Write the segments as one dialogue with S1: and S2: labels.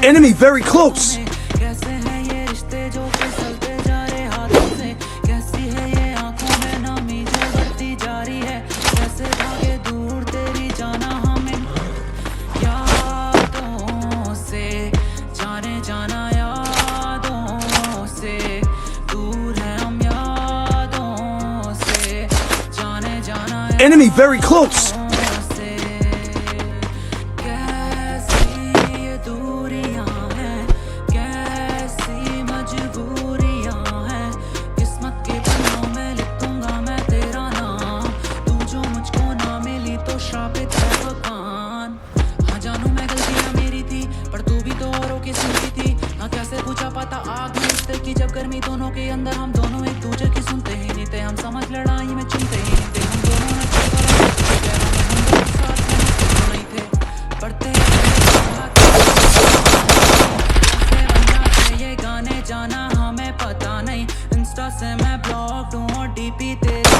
S1: Enemy very close.
S2: कैसे है ये रिश्ते जो फिसलते जा रहे हाथों से, कैसी है ये आंखों में नामी जो बढ़ती जा रही है, कैसे भागे दूर तेरी जाना हमें यादों से, जाने जाना यादों से, दूर है हम यादों से, जाने जाना
S1: Enemy very close. आग में रिश्ते की जब गर्मी दोनों के अंदर, हम दोनों एक दूसरे की सुनते ही नहीं थे, हम समझ लड़ाई में चिंते ही नहीं थे, हम दोनों ने साथ में नहीं थे, पढ़ते ये गाने जाना हमें पता नहीं, इंस्टा से मैं ब्लॉक दूं और डीपी तेरी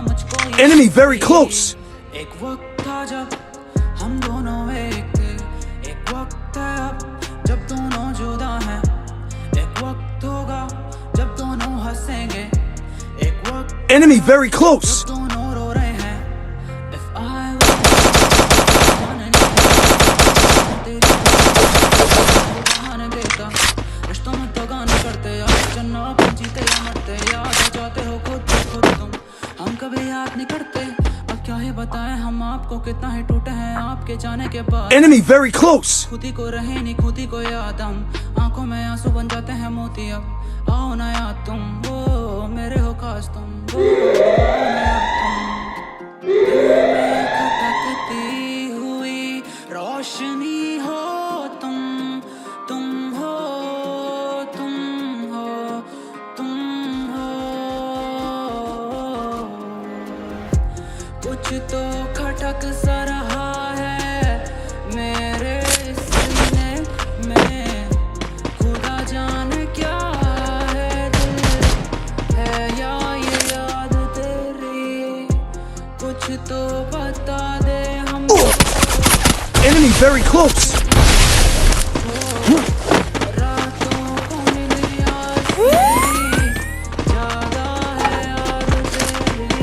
S1: मुझको Enemy very close.
S2: एक वक्त था जब हम दोनों एक थे, एक वक्त है अब जब दोनों जुदा हैं, एक वक्त होगा जब दोनों हंसेंगे, एक वक्त
S1: Enemy very close.
S2: जब दोनों रो रहे हैं। If I बहाने देता, रिश्तों में तो गाने करते यार, चन्ना अपन जीते या मरते, याद आ जाते हो खुद तुम, हम कभी याद नहीं करते, अब क्या ही बताएं हम आपको कितना ही टूटे हैं आपके जाने के बाद।
S1: Enemy very close.
S2: खुद ही को रहे नहीं खुद ही को याद, हम आंखों में आंसू बन जाते हैं मोती, अब आओ ना याद तुम, वो मेरे हो खास तुम, वो आओ ना याद तुम, दिल में खटकती हुई रोशनी हो तुम, तुम हो, तुम हो, तुम हो, कुछ तो खटक सा रहा है मेरे सीने में, खुदा जाने क्या है, दिल है या ये याद तेरी, कुछ तो बता दे हम।
S1: Enemy very close.
S2: रातों को मिली आसमानी, ज्यादा है याद तेरी,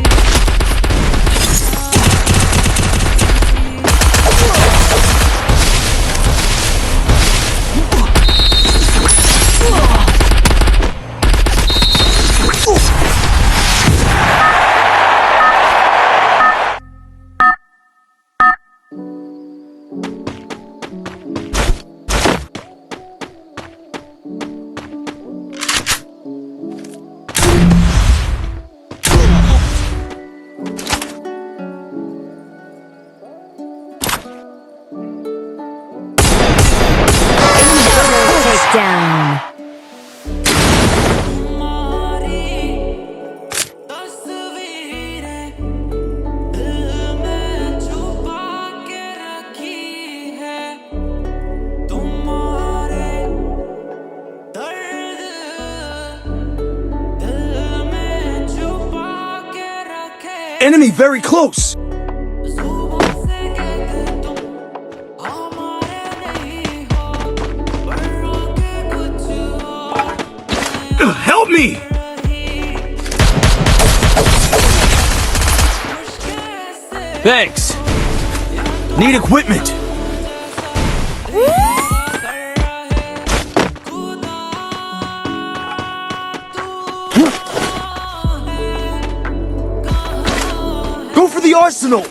S3: Down.
S2: तुम्हारी तस्वीरें दिल में छुपा के रखी है, तुम्हारे दर्द दिल में छुपा के रखे,
S1: Enemy very close.
S2: जुबां से कहते तुम हमारे नहीं हो, पर आके कुछ और
S1: Help me. Thanks. Need equipment. Go for the arsenal.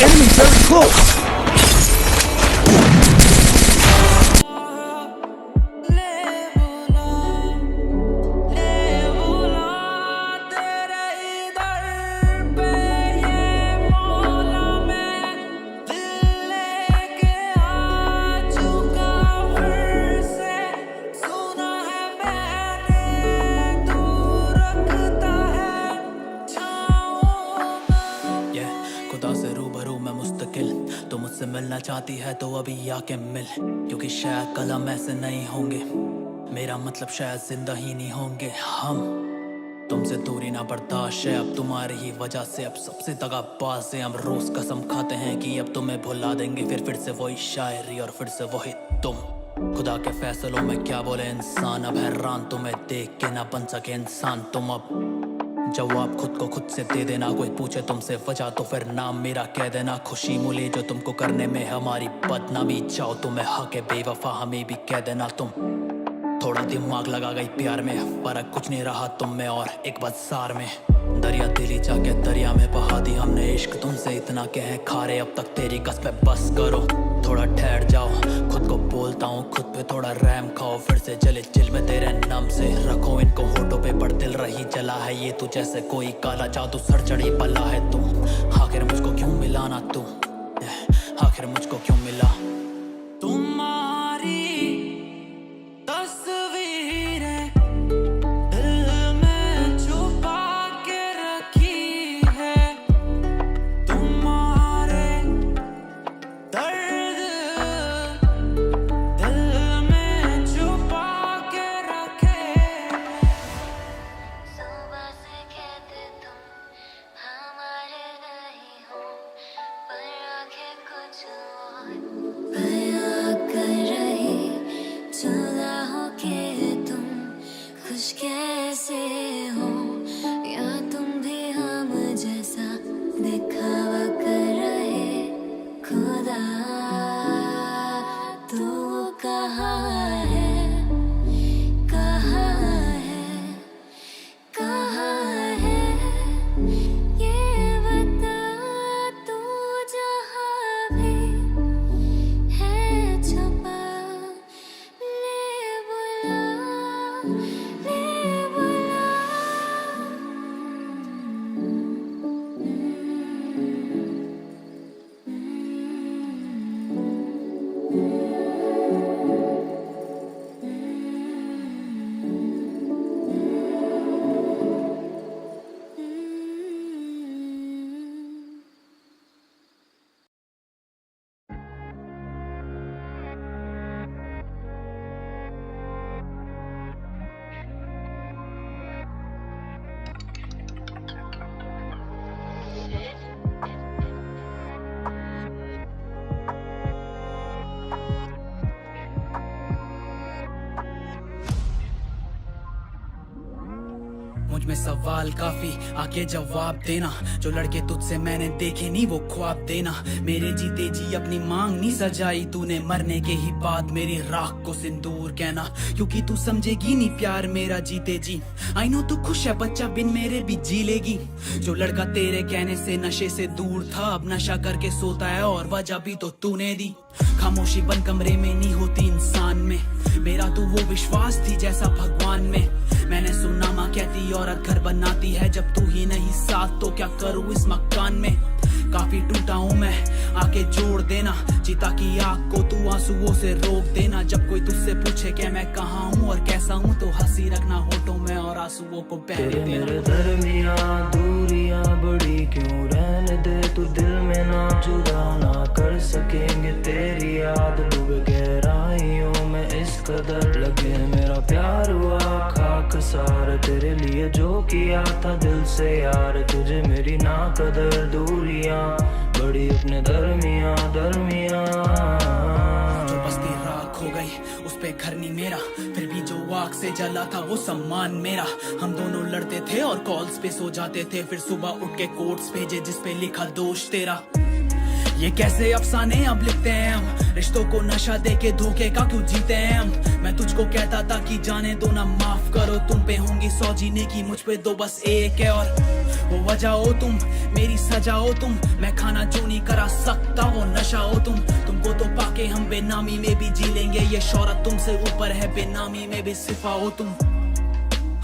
S1: Enemy very close.
S2: तो मुझसे मिलना चाहती है तो अभी आके मिल, क्योंकि शायद कलम ऐसे नहीं होंगे, मेरा मतलब शायद जिंदा ही नहीं होंगे हम।
S1: तुमसे दूरी ना बर्दाश्त है अब तुम्हारी ही वजह से, अब सबसे दगाबाज है हम, रोज कसम खाते हैं कि अब तुम्हें भुला देंगे, फिर से वही शायरी और फिर से वही तुम। खुदा के फैसलों में क्या बोले इंसान, अब हैरान तुम्हें देख के ना बन सके इंसान तुम। अब जवाब खुद को खुद से दे देना, कोई पूछे तुमसे वजह तो फिर नाम मेरा कह देना। खुशी मिली जो तुमको करने में हमारी बदनामी, चाहो तुम्हें हक है बेवफा हमें भी कह देना तुम। थोड़ा दिमाग लगा गई प्यार में, फर्क कुछ नहीं रहा तुम में और एक बाजार में। दरिया दिली जाके दरिया में बहा दी हमने इश्क तुमसे, इतना कहे खारे अब तक तेरी कस पे, बस करो थोड़ा ठहर जाओ। खुद को बोलता हूँ खुद पे थोड़ा रैम खाओ, फिर से जले चिल में तेरे नाम से रखो इनको होठों पे, पर दिल रही जला है ये तू जैसे कोई काला जादू, सर चढ़ी बला है तू। आखिर मुझको क्यों मिला ना तू, आखिर मुझको क्यों मिला।
S2: तुम्हारी तस्वीरें दिल में छुपा के रखी है, तुम्हारे दर्द दिल में छुपा के रखे।
S3: सुबह से कहते तुम हमारे नहीं हो, पर आंखें कुछ और बयां कर रही। चुरा हो के तुम खुश कैसे हो, या तुम भी हम जैसा दिखावा कर रहे। खुदा तू कहाँ है, कहाँ है, कहाँ है, ये बता तू जहाँ भी है छुपा, ले बुला, ले बुला।
S2: मुझ में सवाल काफी आके जवाब देना, जो लड़के तुझसे मैंने देखे नहीं वो ख्वाब देना। मेरे जीते जी अपनी मांग नहीं सजाई तूने, मरने के ही बाद मेरी राख को सिंदूर कहना, क्योंकि तू समझेगी नहीं प्यार मेरा जीते जी। आई नो तू खुश है बच्चा बिन मेरे भी जी लेगी, जो लड़का तेरे कहने से नशे से दूर था अब नशा करके सोता है और वजह भी तो तूने दी। खामोशी बंद कमरे में नहीं होती इंसान में, मेरा तो वो विश्वास थी जैसा भगवान में। मैंने सुना माँ कहती औरत घर बनाती है, जब तू ही नहीं साथ तो क्या करूँ इस मकान में। काफी टूटा हूँ मैं, आके जोड़ देना, चिता की आग को तू आंसुओं से रोक देना। जब कोई तुझसे पूछे कि मैं कहाँ हूँ और कैसा हूँ, तो हंसी रखना होठों में और आंसुओं को बहने देना।
S4: मेरे दरमियाँ दूरियां बड़ी क्यों रहने दे, तू दिल में ना जुदा ना कर सकेंगे। तेरी याद डूब गहराइयों में इस कदर, लगे मेरा प्यार हुआ खाक सार, तेरे लिए जो किया था दिल से यार। तुझे मेरी ना कदर दूरियां बड़ी अपने दरमियाँ दरमियाँ।
S2: जो बस्ती राख हो गई उस पे घर नहीं मेरा, फिर भी जो आग से जला था वो सम्मान मेरा। हम दोनों लड़ते थे और कॉल्स पे सो जाते थे, फिर सुबह उठ के कोट्स भेजे जिस पे लिखा दोष तेरा। ये कैसे अफसाने अब लिखते हैं हम, रिश्तों को नशा दे के धोखे का क्यों जीते हैं हम। मैं तुझको कहता था कि जाने दो ना माफ करो, तुम पे होंगी 100 जीने की मुझ पे दो बस एक है, और वो वजह हो तुम मेरी सजा हो तुम। मैं खाना जो नहीं करा सकता वो नशा हो तुमको तो पाके हम बेनामी में भी जी लेंगे। ये शौहरत तुमसे ऊपर है, बेनामी में भी सिफा हो तुम।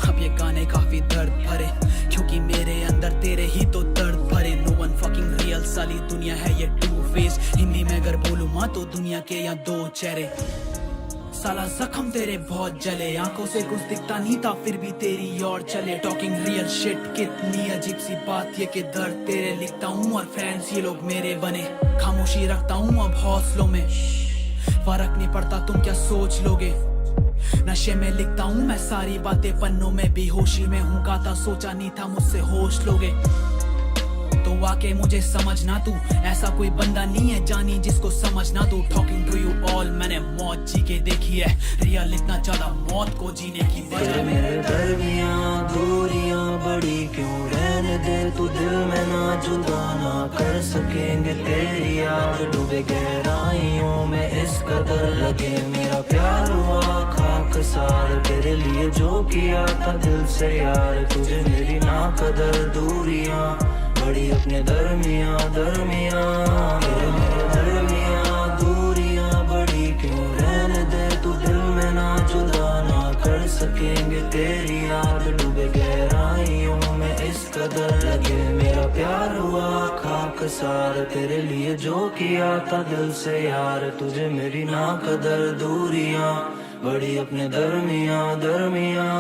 S2: अब ये गाने काफी दर्द भरे, क्योंकि मेरे अंदर तेरे ही तो दर्द भरे। नो वन फकिंग रियल, साली दुनिया है ये टू फेस। हिंदी में अगर बोलूँ माँ तो दुनिया के यहाँ दो चेहरे। साला जख्म तेरे बहुत जले, आंखों से कुछ दिखता नहीं था फिर भी तेरी और चले। टॉकिंग रियल शिट, कितनी अजीब सी बात ये कि दर्द तेरे लिखता हूँ और फैंस ये लोग मेरे बने। खामोशी रखता हूँ अब हौसलों में, फर्क नहीं पड़ता तुम क्या सोच लोगे।
S1: नशे में लिखता हूँ मैं सारी बातें पन्नों में, बेहोशी में हूँ गाता, सोचा नहीं था मुझसे होश लोगे। तो वाकई मुझे समझना तू ऐसा कोई बंदा नहीं है जानी जिसको समझना तू। टॉकिंग टू यू ऑल, मैंने मौत जी के देखी है, रियल इतना ज्यादा मौत को जीने की वजह।
S4: मेरे दरमियां दूरियां बड़ी क्यों रहने दे, तू दिल में ना जुदा ना कर सकेंगे, तेरी याद डूबे गहराइयों में इस कदर लगे। मेरा प्यार हुआ खाक सार, तेरे लिए जो किया था दिल से यार, तुझे मेरी ना कदर दूरियां बड़ी अपने दरमियां दरमियां। मेरे दरमियां दूरियां बड़ी क्यों रहने दे, तू दिल में ना जुदा ना कर सकेंगे, तेरी याद डूबे गहराइयों में इस कदर लगे। मेरा प्यार हुआ खाक सार, तेरे लिए जो किया था दिल से यार, तुझे मेरी ना कदर दूरियां बड़ी अपने दरमियां दरमियां।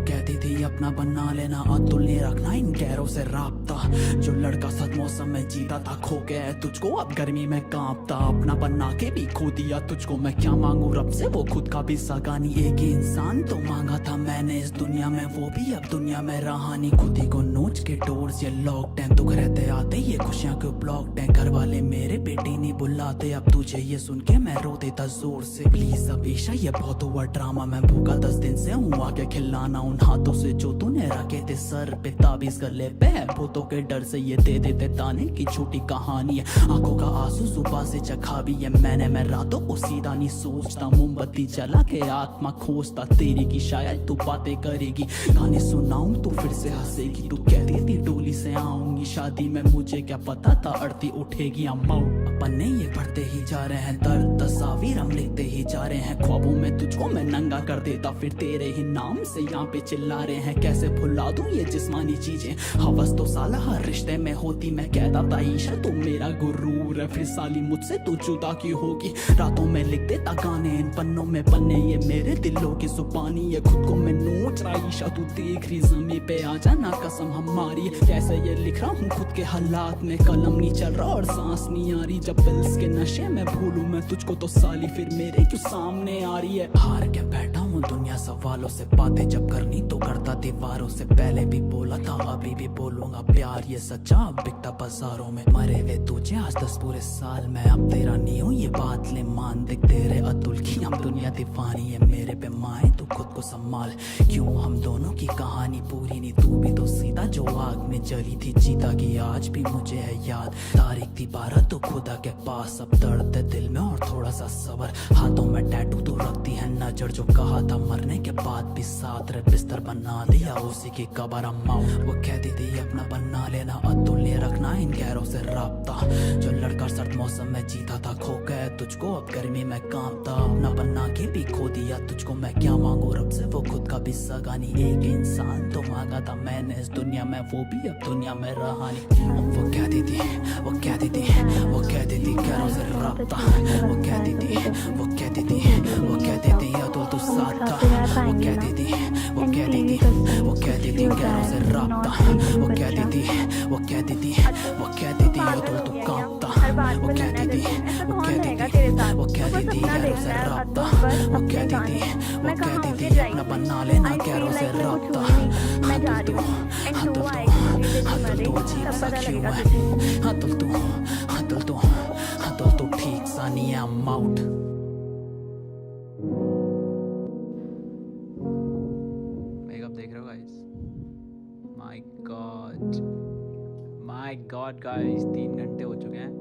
S1: कहती थी अपना बना लेना, अतुल ने रखना इन गैरों से राब्ता। जो लड़का सद मौसम में जीता था खो के तुझको, अब गर्मी में कांपता। अपना बना के भी खो दिया तुझको, मैं क्या मांगू रब से, वो खुद का भी सगानी। एक ही इंसान तो मांगा था मैंने इस दुनिया में, वो भी अब दुनिया में रहा नहीं। खुद ही को नोच के डोर्स ये लॉकडाउन, दुख रहते आते ये खुशियां क्यों ब्लॉक है। घर वाले मेरे बेटी नहीं बुलाते, अब तुझे ये सुन के मैं रो देता जोर से। प्लीज अबीशा ये बहुत हुआ ड्रामा, मैं भूखा 10 दिन से हूँ, आके खिलाना उन हाथों से जो तूने रखे थे सर पे। ताबीज गले पे भूतों के डर से ये दे देते ताने की छोटी कहानी है। आंखों का आंसू सुबह से चखा भी है मैंने, मैं रातों को सीधा नहीं सोचता। मोमबत्ती जला के आत्मा खोजता तेरी की, शायद तू बातें करेगी। गाने सुनाऊं तो फिर से हंसेगी, तू कहती थी डोली से आऊंगी शादी में, मुझे क्या पता था अड़ती उठेगी। अम्मा अपने ये बढ़ते ही जा रहे हैं दर्द, तस्वीर हम लिखते ही जा रहे हैं। ख्वाबों में तुझको मैं नंगा कर देता, फिर तेरे ही नाम से यहाँ पे चिल्ला रहे हैं। कैसे भुला दूं ये जिस्मानी चीजें, हवस तो साला हर रिश्ते में होती। मैं कहता था ईशा तू मेरा गुरूर है, फिर साली मुझसे तू जुदा क्यों होगी। रातों में लिख देता गाने इन पन्नों में पन्ने, ये मेरे दिलों की जुबानी। ये खुद को मैं नोच रहा ईशा, तू देख रही ज़मीं पे आ जाना कसम हमारी। कैसे ये लिख रहा हूँ खुद के हालात में, कलम नहीं चल रहा और सांस नहीं आ रही। जब पिल्स के नशे में भूलूं मैं तुझको तो साली फिर मेरे क्यों सामने आ रही है। हार के बैठा हूँ दुनिया सवालों से, बातें जब करनी तो करता दीवारों से। पहले भी बोला था अभी भी बोलूंगा, प्यार ये सच्चा अब बिकता बाजारों में। मरे वे तुझे आज 10 पूरे साल में, अब तेरा नहीं हूँ ये बात ले मान। देख तेरे अतुल की हम दुनिया दीवानी है, मेरे पे माए तू खुद को संभाल। क्यों हम दोनों की कहानी पूरी नहीं, तू भी तो सीधा जो आग में जली थी। जीता की आज भी मुझे है याद, तारीख थी 12 तो खुदा के पास। अब दर्द है दिल में और थोड़ा सा सबर, हाथों में टैटू तो रखती है नजर। जो कहा था मरने के बाद भी साथ रहे, बिस्तर बना दिया उसी की कबर। अम्मा वो कहती थी अपना बना लेना, अतुल ने रखना इन गैरों से राब्ता। जो लड़का सर्द मौसम में जीता था खो गया तुझको, अब गर्मी में कांपता। अपना बना के भी खो दिया तुझको, मैं क्या मांगू रब से, वो खुद का भी सगानी। एक इंसान तो मांगा था मैंने इस दुनिया में, वो भी अब दुनिया में रहा नहीं। वो कहती थी वो कहती थी वो कहती थी गैरों से राब्ता। वो कहती थी वो कहती थी वो कहती थी अतुल तू साथ था। वो कहती थी वो कहती थी वो कहती थी गैरों से राब्ता। वो कहती थी वो कहती थी वो कहती थी अतुल तू कांपता। वो कहती थी वो कहती थी वो कहती थी गैरों से राब्ता। वो कहती थी अपना बना लेना गैरों से राब्ता। अतुल तू अतुल तू अतुल तू अजीब सा क्यों है। अतुल तू अतुल तू अतुल तू ठीक सा नहीं है। I'm out। मेकअप देख रहे हो गाइस, माय गॉड गाइस 3 घंटे हो चुके हैं।